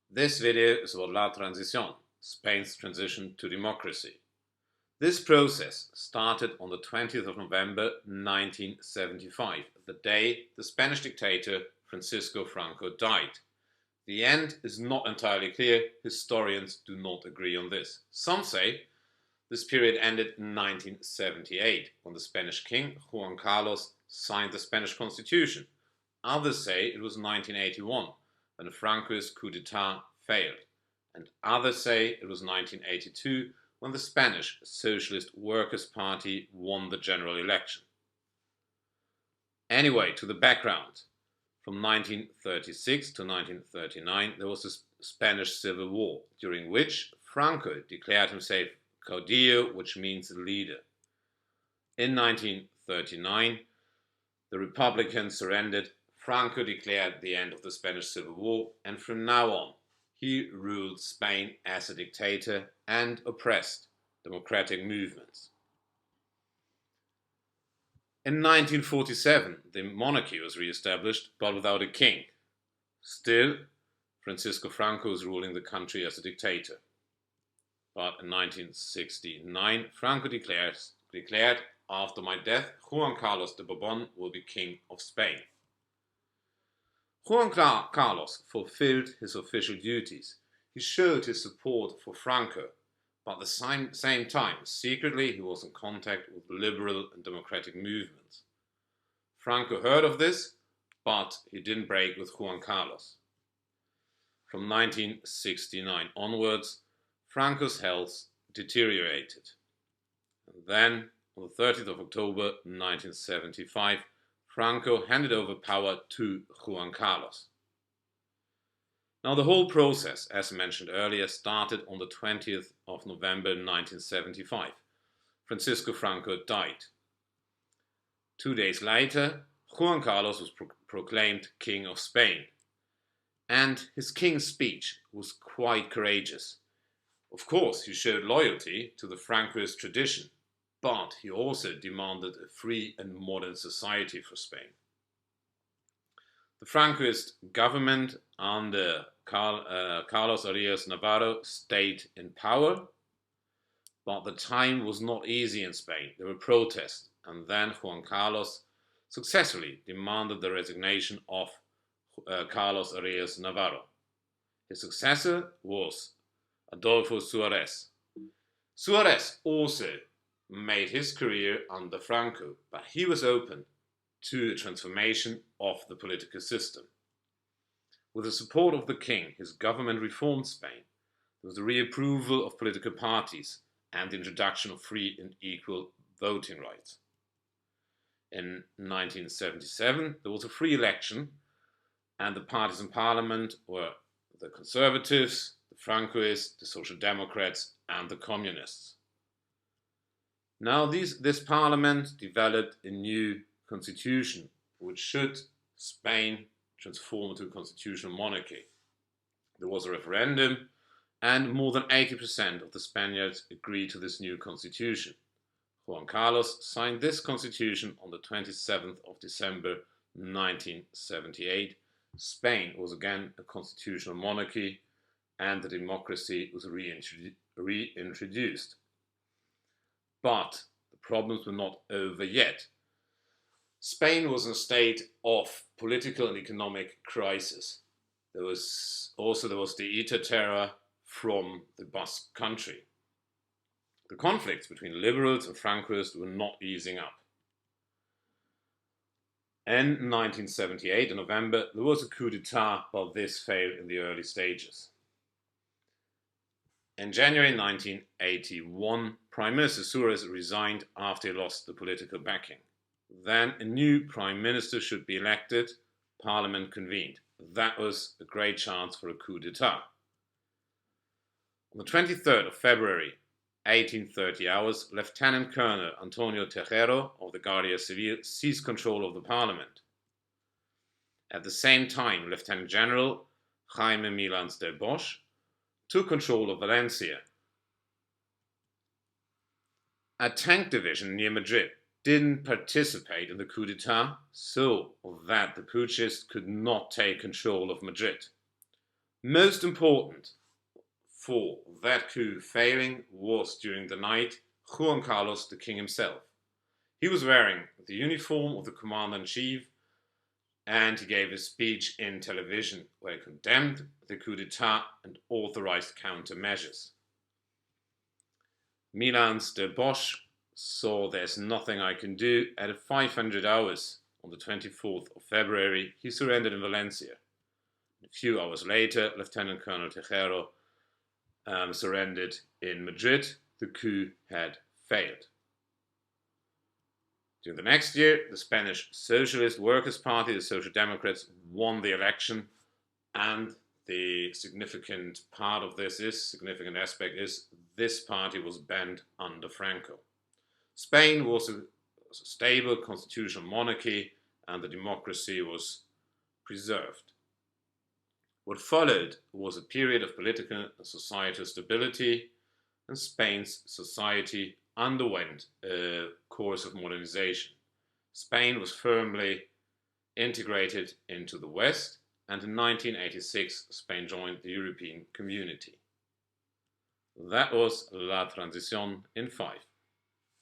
This video is about La Transición, Spain's transition to democracy. This process started on the 20th of November 1975, the day the Spanish dictator Francisco Franco died. The end is not entirely clear. Historians do not agree on this. Some say this period ended in 1978, when the Spanish king, Juan Carlos, signed the Spanish Constitution. Others say it was 1981, when Franco's coup d'etat failed. And others say it was 1982, when the Spanish Socialist Workers' Party won the general election. Anyway, to the background. From 1936 to 1939, there was a Spanish Civil War, during which Franco declared himself caudillo, which means leader. In 1939, the Republicans surrendered. Franco declared the end of the Spanish Civil War, and from now on, he ruled Spain as a dictator and oppressed democratic movements. In 1947, the monarchy was re-established, but without a king. Still, Francisco Franco was ruling the country as a dictator. But in 1969, Franco declared, "After my death, Juan Carlos de Bourbon will be king of Spain." Juan Carlos fulfilled his official duties. He showed his support for Franco, but at the same time, secretly, he was in contact with liberal and democratic movements. Franco heard of this, but he didn't break with Juan Carlos. From 1969 onwards, Franco's health deteriorated. And then, on the 30th of October 1975, Franco handed over power to Juan Carlos. Now, the whole process, as mentioned earlier, started on the 20th of November 1975. Francisco Franco died. 2 days later, Juan Carlos was proclaimed King of Spain. And his king's speech was quite courageous. Of course, he showed loyalty to the Francoist tradition, but he also demanded a free and modern society for Spain. The Francoist government under Carlos Arias Navarro stayed in power, but the time was not easy in Spain. There were protests, and then Juan Carlos successfully demanded the resignation of Carlos Arias Navarro. His successor was Adolfo Suarez. Suarez also made his career under Franco, but he was open to a transformation of the political system. With the support of the king, his government reformed Spain. There was the reapproval of political parties and the introduction of free and equal voting rights. In 1977, there was a free election, and the parties in parliament were the Conservatives, the Francoists, the Social Democrats, and the Communists. Now, this parliament developed a new constitution, which should Spain transform into a constitutional monarchy. There was a referendum, and more than 80% of the Spaniards agreed to this new constitution. Juan Carlos signed this constitution on the 27th of December 1978. Spain was again a constitutional monarchy, and the democracy was reintroduced. But the problems were not over yet. Spain was in a state of political and economic crisis. There was the ITA terror from the Basque country. The conflicts between liberals and Francoists were not easing up. In 1978, in November, there was a coup d'etat, but this failed in the early stages. In January 1981, Prime Minister Suarez resigned after he lost the political backing. Then a new prime minister should be elected. Parliament convened. That was a great chance for a coup d'etat. On the 23rd of February, 1830 hours, Lieutenant Colonel Antonio Tejero of the Guardia Civil seized control of the parliament. At the same time, Lieutenant General Jaime Milans del Bosch took control of Valencia. A tank division near Madrid didn't participate in the coup d'etat, so that the putschists could not take control of Madrid. Most important for that coup failing was, during the night, Juan Carlos, the king himself. He was wearing the uniform of the commander-in-chief, and he gave a speech in television where he condemned the coup d'etat and authorized countermeasures. Milan's de Bosch saw "there's nothing I can do." At 500 hours on the 24th of February, he surrendered in Valencia. A few hours later, Lieutenant Colonel Tejero surrendered in Madrid. The coup had failed. During the next year, the Spanish Socialist Workers' Party, the Social Democrats, won the election, and the significant aspect is this party was banned under Franco. Spain was a stable constitutional monarchy, and the democracy was preserved. What followed was a period of political and societal stability, and Spain's society underwent a course of modernization. Spain was firmly integrated into the West, and in 1986 Spain joined the European Community. That was La Transición in 5.